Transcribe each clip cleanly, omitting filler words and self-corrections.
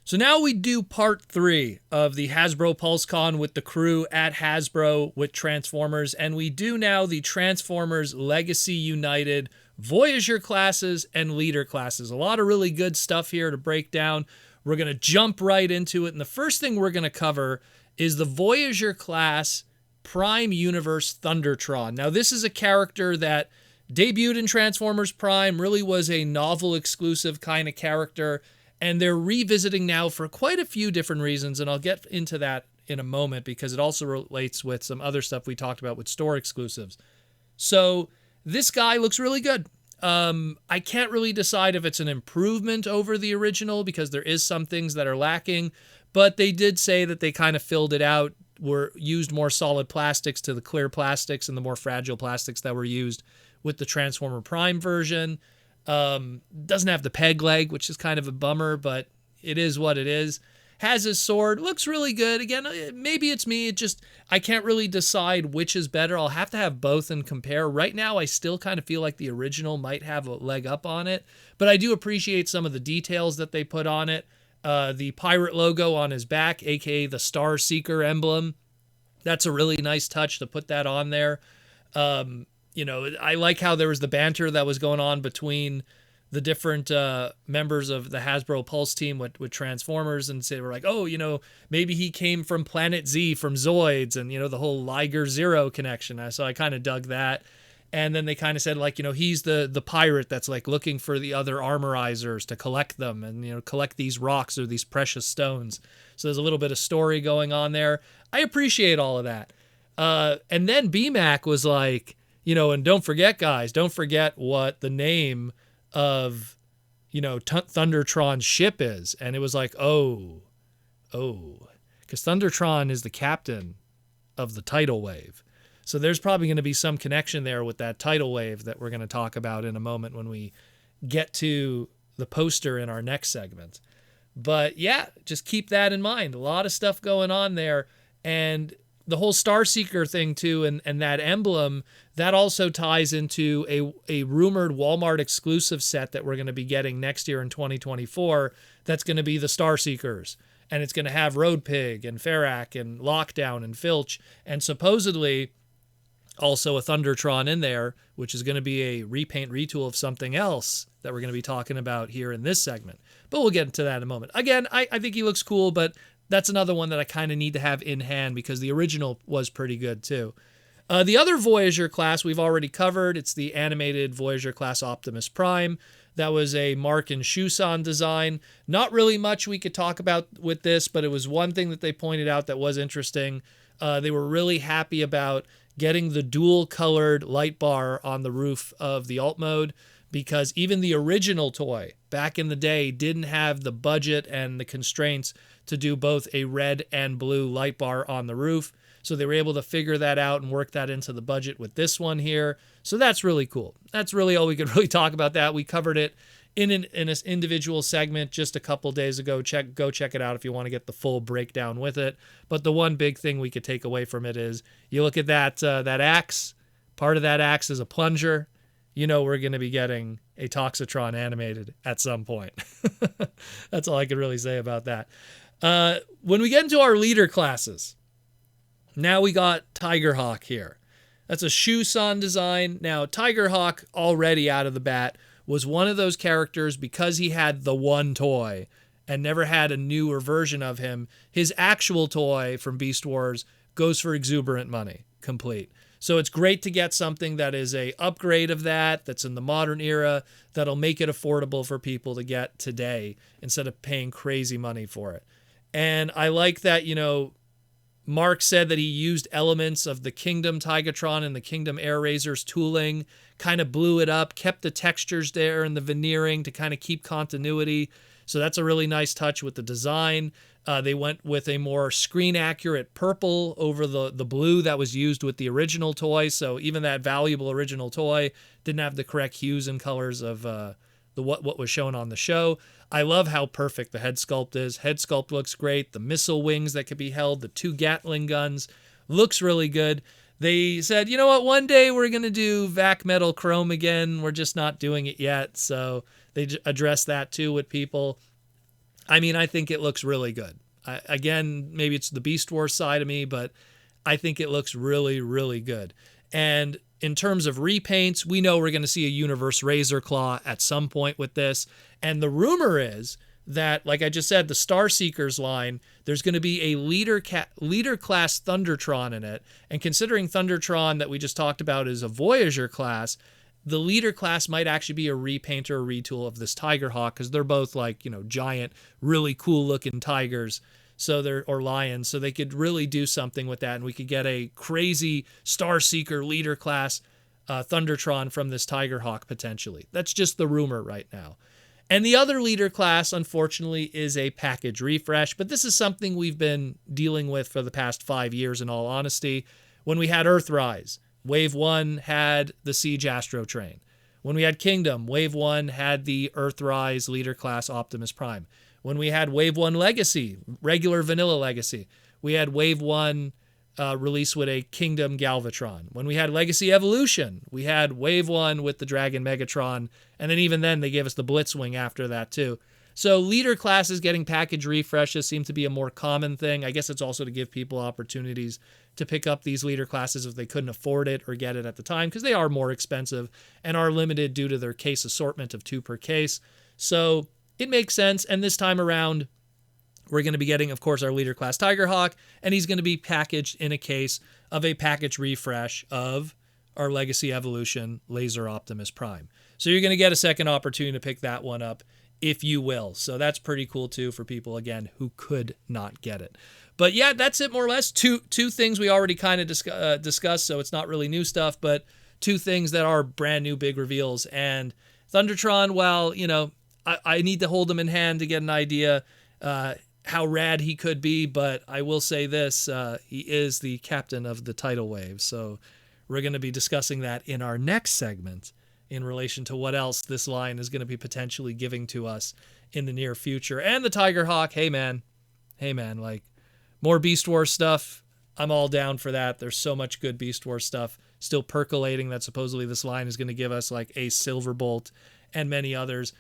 So now we do part 3 of the Hasbro PulseCon with the crew at Hasbro with Transformers, and we do now the Transformers Legacy United Voyager classes and Leader classes. A lot of really good stuff here to break down. We're going to jump right into it, and the first thing we're going to cover is the Voyager class Prime Universe Thundertron. Now this is a character that debuted in Transformers Prime, really was a novel exclusive kind of character, and they're revisiting now for quite a few different reasons, and I'll get into that in a moment because it also relates with some other stuff we talked about with store exclusives. So this guy looks really good. I can't really decide if it's an improvement over the original because there is some things that are lacking, but they did say that they kind of filled it out, were used more solid plastics to the clear plastics and the more fragile plastics that were used with the Transformer Prime version. Doesn't have the peg leg, which is kind of a bummer, but it is what it is. Has his sword, looks really good. Again, maybe it's me. I can't really decide which is better. I'll have to have both and compare. Right now, I still kind of feel like the original might have a leg up on it, but I do appreciate some of the details that they put on it. The pirate logo on his back, aka the Star Seeker emblem. That's a really nice touch to put that on there. I like how there was the banter that was going on between the different members of the Hasbro Pulse team with Transformers, and they were like, oh, maybe he came from Planet Z from Zoids, and, the whole Liger Zero connection. So I kind of dug that. And then they kind of said, he's the pirate that's looking for the other armorizers to collect them and, collect these rocks or these precious stones. So there's a little bit of story going on there. I appreciate all of that. And then BMAC was like, and don't forget, guys, don't forget what the name of, Thundertron's ship is. And it was like, because Thundertron is the captain of the tidal wave. So there's probably going to be some connection there with that tidal wave that we're going to talk about in a moment when we get to the poster in our next segment. But yeah, just keep that in mind. A lot of stuff going on there. And the whole Starseeker thing too, and that emblem, that also ties into a rumored Walmart exclusive set that we're going to be getting next year in 2024. That's going to be the Starseekers. And it's going to have Road Pig and Ferrac and Lockdown and Filch. And supposedly also a Thundertron in there, which is going to be a repaint retool of something else that we're going to be talking about here in this segment. But we'll get into that in a moment. Again, I think he looks cool, but that's another one that I kind of need to have in hand because the original was pretty good too. The other Voyager class we've already covered. It's the animated Voyager class Optimus Prime. That was a Mark and Shusan design. Not really much we could talk about with this, but it was one thing that they pointed out that was interesting. They were really happy about getting the dual colored light bar on the roof of the alt mode, because even the original toy back in the day didn't have the budget and the constraints to do both a red and blue light bar on the roof. So they were able to figure that out and work that into the budget with this one here. So that's really cool. That's really all we could really talk about that. We covered it in an individual segment just a couple days ago. Go check it out if you want to get the full breakdown with it. But the one big thing we could take away from it is you look at that axe. Part of that axe is a plunger. We're going to be getting a Toxitron animated at some point. That's all I could really say about that. When we get into our leader classes, now we got Tigerhawk here. That's a Shusan design. Now, Tigerhawk already out of the bat was one of those characters, because he had the one toy and never had a newer version of him. His actual toy from Beast Wars goes for exuberant money, complete. So it's great to get something that is a upgrade of that's in the modern era, that'll make it affordable for people to get today instead of paying crazy money for it. And I like that, Mark said that he used elements of the Kingdom Tigatron and the Kingdom Air Razors tooling, kind of blew it up, kept the textures there and the veneering to kind of keep continuity. So that's a really nice touch with the design. They went with a more screen-accurate purple over the blue that was used with the original toy. So even that valuable original toy didn't have the correct hues and colors of what was shown on the show. I love how perfect the head sculpt is. Head sculpt looks great. The missile wings that could be held, the 2 Gatling guns, looks really good. They said, you know what, one day we're going to do Vac Metal Chrome again. We're just not doing it yet. So they addressed that too with people. I mean, I think it looks really good. Again, maybe it's the Beast Wars side of me, but I think it looks really, really good. And in terms of repaints, we know we're going to see a Universe Razor Claw at some point with this. And the rumor is that, like I just said, the Star Seekers line, there's going to be a leader class Thundertron in it. And considering Thundertron that we just talked about is a Voyager class, the leader class might actually be a repaint or a retool of this Tigerhawk, because they're both like, giant, really cool looking tigers. Or lions, so they could really do something with that, and we could get a crazy Star Seeker leader class Thundertron from this Tigerhawk potentially. That's just the rumor right now. And the other leader class, unfortunately, is a package refresh, but this is something we've been dealing with for the past 5 years, in all honesty. When we had Earthrise, Wave 1 had the Siege Astro Train. When we had Kingdom, Wave 1 had the Earthrise leader class Optimus Prime. When we had Wave 1 Legacy, regular vanilla Legacy, we had Wave 1 release with a Kingdom Galvatron. When we had Legacy Evolution, we had Wave 1 with the Dragon Megatron, and then even then they gave us the Blitzwing after that too. So leader classes getting package refreshes seem to be a more common thing. I guess it's also to give people opportunities to pick up these leader classes if they couldn't afford it or get it at the time, because they are more expensive and are limited due to their case assortment of 2 per case. So it makes sense, and this time around, we're going to be getting, of course, our leader class Tigerhawk, and he's going to be packaged in a case of a package refresh of our Legacy Evolution Laser Optimus Prime. So you're going to get a second opportunity to pick that one up, if you will. So that's pretty cool, too, for people, again, who could not get it. But yeah, that's it more or less. Two things we already kind of discussed, so it's not really new stuff, but 2 things that are brand new big reveals. And Thundertron, well, I need to hold him in hand to get an idea how rad he could be, but I will say this, he is the captain of the tidal wave, so we're going to be discussing that in our next segment in relation to what else this line is going to be potentially giving to us in the near future. And the Tigerhawk, hey man, like, more Beast Wars stuff, I'm all down for that. There's so much good Beast Wars stuff still percolating that supposedly this line is going to give us, like Ace Silverbolt and many others.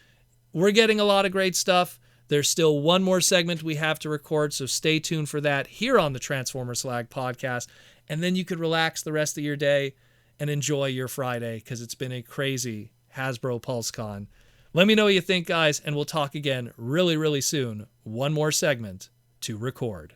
We're getting a lot of great stuff. There's still one more segment we have to record, so stay tuned for that here on the Transformer Slag podcast. And then you could relax the rest of your day and enjoy your Friday, because it's been a crazy Hasbro PulseCon. Let me know what you think, guys, and we'll talk again really, really soon. One more segment to record.